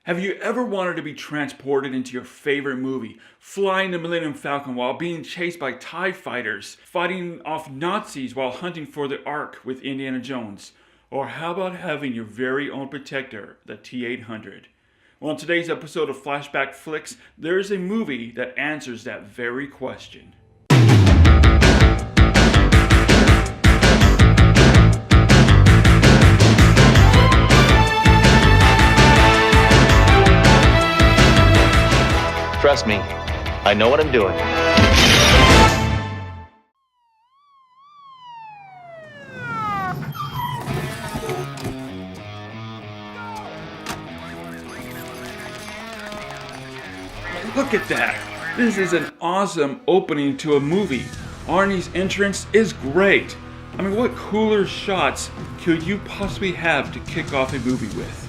Have you ever wanted to be transported into your favorite movie, flying the Millennium Falcon while being chased by TIE fighters, fighting off Nazis while hunting for the Ark with Indiana Jones? Or how about having your very own protector, the T-800? Well, in today's episode of Flashback Flicks, there is a movie that answers that very question. Trust me, I know what I'm doing. Look at that! This is an awesome opening to a movie. Arnie's entrance is great. I mean, what cooler shots could you possibly have to kick off a movie with?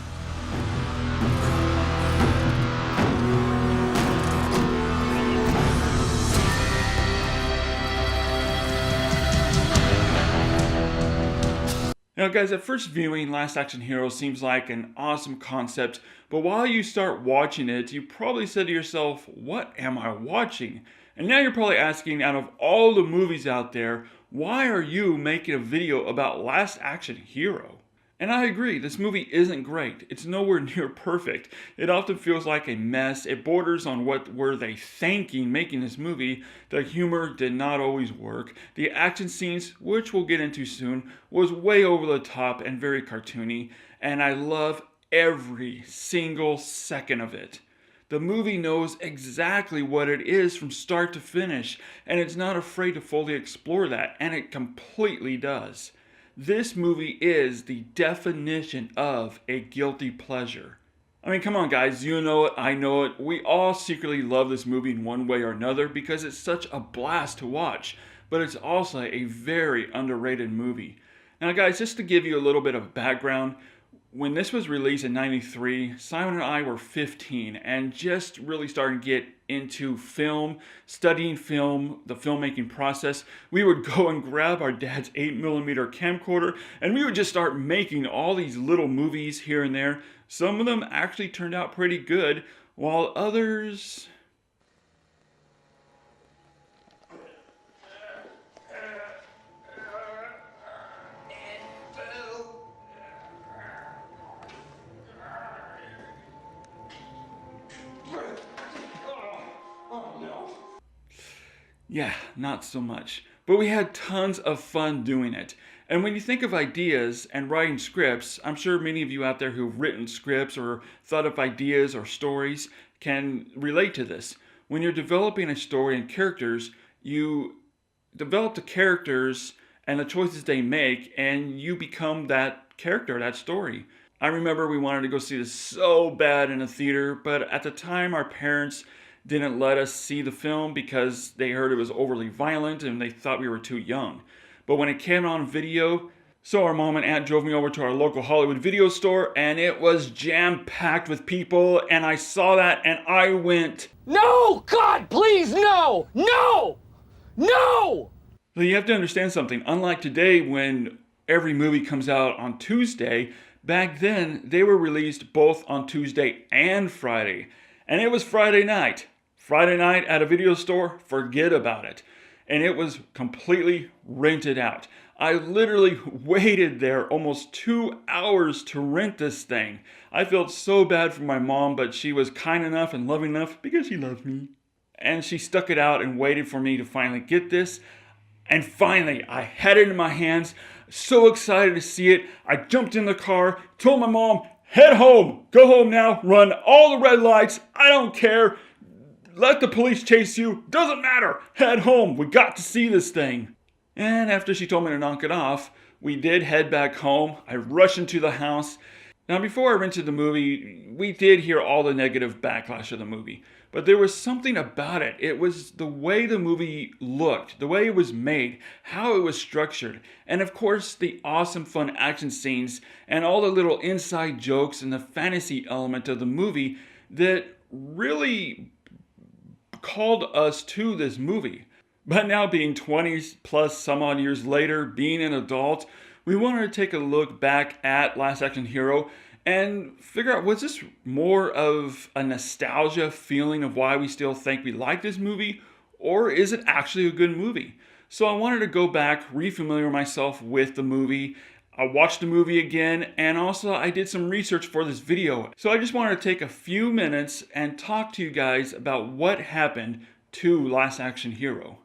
Now guys, at first viewing, Last Action Hero seems like an awesome concept, but while you start watching it, you probably said to yourself, what am I watching? And now you're probably asking, out of all the movies out there, why are you making a video about Last Action Hero? And I agree, this movie isn't great. It's nowhere near perfect. It often feels like a mess. It borders on what were they thinking making this movie. The humor did not always work. The action scenes, which we'll get into soon, was way over the top and very cartoony. And I love every single second of it. The movie knows exactly what it is from start to finish, and it's not afraid to fully explore that, and it completely does. This movie is the definition of a guilty pleasure. I mean, come on guys, you know it, I know it. We all secretly love this movie in one way or another because it's such a blast to watch. But it's also a very underrated movie. Now guys, just to give you a little bit of background, when this was released in '93, Simon and I were 15 and just really starting to get into film, studying film, the filmmaking process. We would go and grab our dad's 8mm camcorder and we would just start making all these little movies here and there. Some of them actually turned out pretty good, while others... yeah, not so much. But we had tons of fun doing it. And when you think of ideas and writing scripts, I'm sure many of you out there who've written scripts or thought of ideas or stories can relate to this. When you're developing a story and characters, you develop the characters and the choices they make, and you become that character, that story. I remember we wanted to go see this so bad in a theater, but at the time our parents didn't let us see the film because they heard it was overly violent and they thought we were too young. But when it came on video, so our mom and aunt drove me over to our local Hollywood video store and it was jam-packed with people, and I saw that and I went, "No! God, please, no! No! No!" So you have to understand something. Unlike today when every movie comes out on Tuesday, back then they were released both on Tuesday and Friday. And it was Friday night. Friday night at a video store, forget about it. And it was completely rented out. I literally waited there almost 2 hours to rent this thing. I felt so bad for my mom, but she was kind enough and loving enough because she loves me. And she stuck it out and waited for me to finally get this. And finally, I had it in my hands. So excited to see it. I jumped in the car, told my mom, "Head home. Go home now. Run all the red lights. I don't care. Let the police chase you. Doesn't matter. Head home. We got to see this thing." And after she told me to knock it off, we did head back home. I rushed into the house. Now, before I rented the movie, we did hear all the negative backlash of the movie. But there was something about it. It was the way the movie looked, the way it was made, how it was structured, and of course the awesome fun action scenes and all the little inside jokes and the fantasy element of the movie that really called us to this movie. But now, being 20 plus some odd years later, being an adult, we wanted to take a look back at Last Action Hero and figure out, was this more of a nostalgia feeling of why we still think we like this movie, or is it actually a good movie? So I wanted to go back, refamiliar myself with the movie. I watched the movie again, and also I did some research for this video. So I just wanted to take a few minutes and talk to you guys about what happened to Last Action Hero.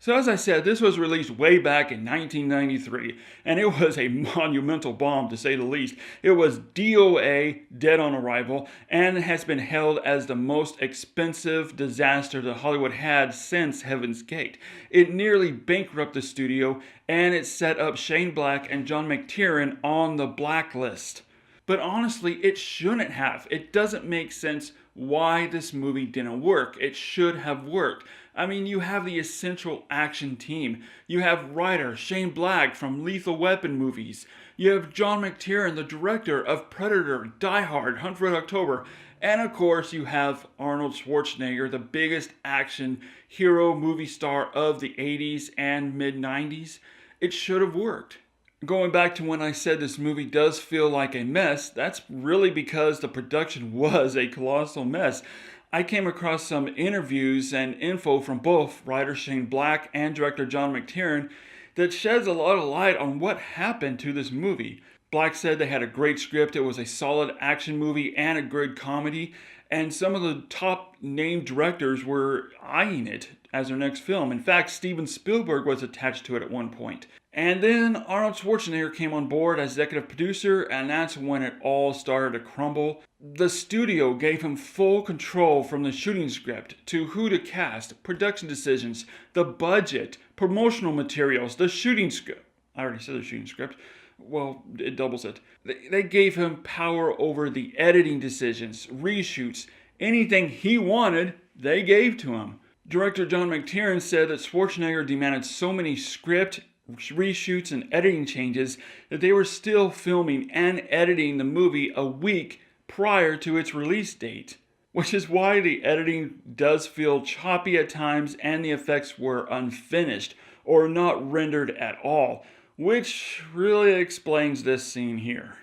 So as I said, this was released way back in 1993, and it was a monumental bomb to say the least. It was DOA, Dead on Arrival, and has been held as the most expensive disaster that Hollywood had since Heaven's Gate. It nearly bankrupted the studio, and it set up Shane Black and John McTiernan on the blacklist. But honestly, it shouldn't have. It doesn't make sense why this movie didn't work. It should have worked. I mean, you have the essential action team. You have writer Shane Black from Lethal Weapon movies. You have John McTiernan, the director of Predator, Die Hard, Hunt for Red October. And of course, you have Arnold Schwarzenegger, the biggest action hero movie star of the 80s and mid-90s. It should have worked. Going back to when I said this movie does feel like a mess, that's really because the production was a colossal mess. I came across some interviews and info from both writer Shane Black and director John McTiernan that sheds a lot of light on what happened to this movie. Black said they had a great script, it was a solid action movie and a good comedy, and some of the top named directors were eyeing it as their next film. In fact, Steven Spielberg was attached to it at one point. And then Arnold Schwarzenegger came on board as executive producer, and that's when it all started to crumble. The studio gave him full control from the shooting script to who to cast, production decisions, the budget, promotional materials, the shooting script. I already said the shooting script. Well, it doubles it. They gave him power over the editing decisions, reshoots, anything he wanted, they gave to him. Director John McTiernan said that Schwarzenegger demanded so many script, reshoots, and editing changes that they were still filming and editing the movie a week prior to its release date. Which is why the editing does feel choppy at times and the effects were unfinished or not rendered at all. Which really explains this scene here.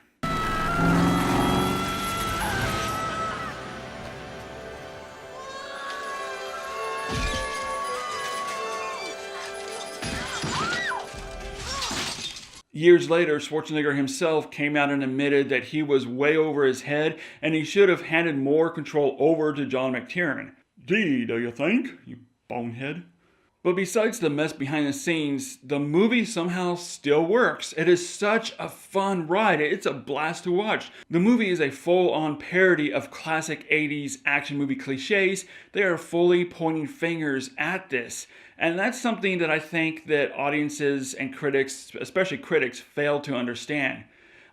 Years later, Schwarzenegger himself came out and admitted that he was way over his head and he should have handed more control over to John McTiernan. Gee, do you think, you bonehead? But besides the mess behind the scenes, the movie somehow still works. It is such a fun ride. It's a blast to watch. The movie is a full-on parody of classic 80s action movie cliches. They are fully pointing fingers at this. And that's something that I think that audiences and critics, especially critics, fail to understand.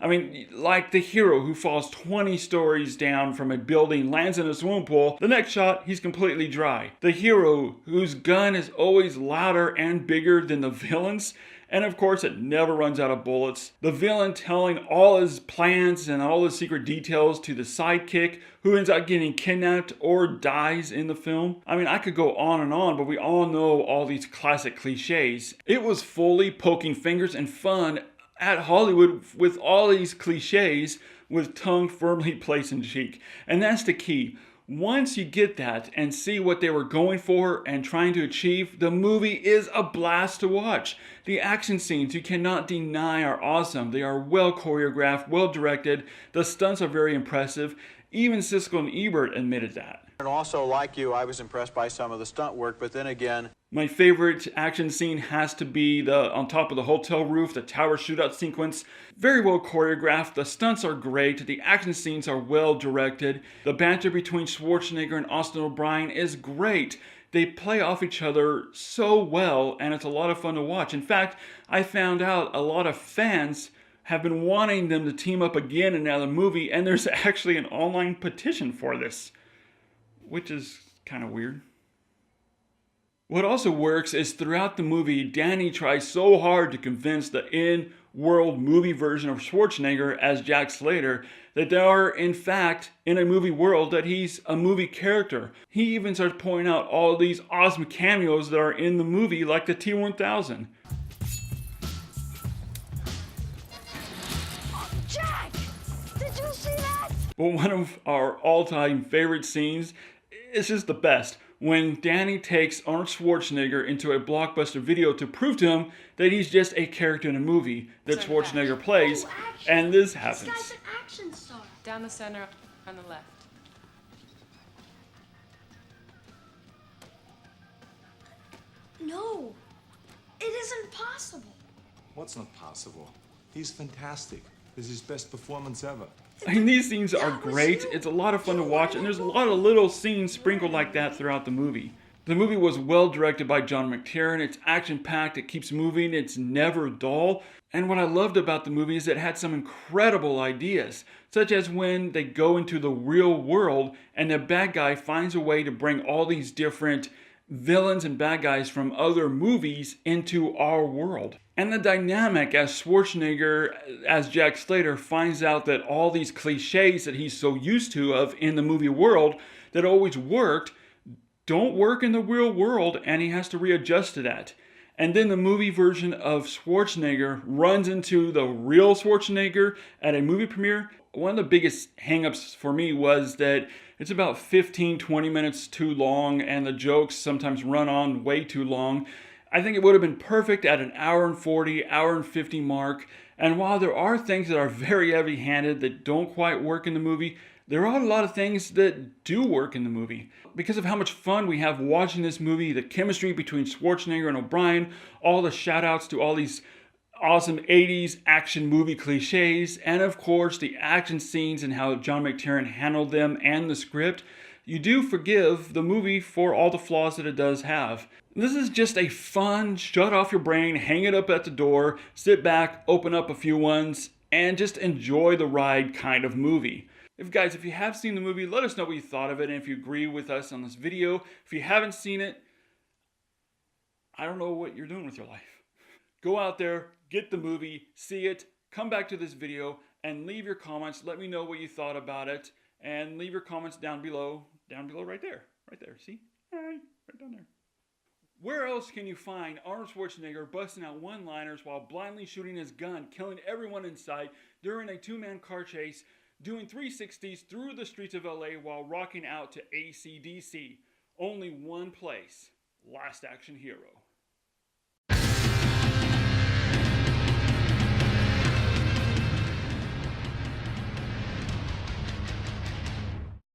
I mean, like the hero who falls 20 stories down from a building, lands in a swimming pool, the next shot, he's completely dry. The hero whose gun is always louder and bigger than the villain's, and of course it never runs out of bullets. The villain telling all his plans and all his secret details to the sidekick who ends up getting kidnapped or dies in the film. I mean, I could go on and on, but we all know all these classic cliches. It was fully poking fingers and fun at Hollywood with all these cliches with tongue firmly placed in cheek. And that's the key. Once you get that and see what they were going for and trying to achieve, the movie is a blast to watch. The action scenes, you cannot deny, are awesome. They are well choreographed, well directed. The stunts are very impressive. Even Siskel and Ebert admitted that. And also, like you, I was impressed by some of the stunt work, but then again, my favorite action scene has to be on top of the hotel roof, the tower shootout sequence. Very well choreographed, the stunts are great, the action scenes are well directed. The banter between Schwarzenegger and Austin O'Brien is great. They play off each other so well, and it's a lot of fun to watch. In fact, I found out a lot of fans have been wanting them to team up again in another movie, and there's actually an online petition for this, which is kind of weird. What also works is throughout the movie, Danny tries so hard to convince the in-world movie version of Schwarzenegger as Jack Slater that they are, in fact, in a movie world, that he's a movie character. He even starts pointing out all these awesome cameos that are in the movie, like the T-1000. Jack! Did you see that? But one of our all-time favorite scenes is just the best. When Danny takes Arnold Schwarzenegger into a Blockbuster video to prove to him that he's just a character in a movie that Schwarzenegger plays, and this happens. This guy's an action star. Down the center on the left. No, it isn't possible. What's not possible? He's fantastic. This is his best performance ever. I mean, these scenes are great. It's a lot of fun to watch, and there's a lot of little scenes sprinkled like that throughout the movie. The movie was well directed by John McTiernan. It's action-packed, it keeps moving, it's never dull. And what I loved about the movie is it had some incredible ideas, such as when they go into the real world and the bad guy finds a way to bring all these different villains and bad guys from other movies into our world. And the dynamic as Schwarzenegger, as Jack Slater, finds out that all these cliches that he's so used to of in the movie world that always worked, don't work in the real world, and he has to readjust to that. And then the movie version of Schwarzenegger runs into the real Schwarzenegger at a movie premiere. One of the biggest hangups for me was that it's about 15-20 minutes too long, and the jokes sometimes run on way too long. I think it would have been perfect at an hour and 40, hour and 50 mark. And while there are things that are very heavy-handed that don't quite work in the movie, there are a lot of things that do work in the movie. Because of how much fun we have watching this movie, the chemistry between Schwarzenegger and O'Brien, all the shout-outs to all these awesome 80s action movie cliches, and of course the action scenes and how John McTiernan handled them and the script, you do forgive the movie for all the flaws that it does have. This is just a fun, shut off your brain, hang it up at the door, sit back, open up a few ones, and just enjoy the ride kind of movie. If you have seen the movie, let us know what you thought of it, and if you agree with us on this video. If you haven't seen it, I don't know what you're doing with your life. Go out there, get the movie, see it, come back to this video, and leave your comments. Let me know what you thought about it, and leave your comments down below right there, see? Right down there. Where else can you find Arnold Schwarzenegger busting out one-liners while blindly shooting his gun, killing everyone in sight during a two-man car chase, doing 360s through the streets of LA while rocking out to AC/DC? Only one place, Last Action Hero.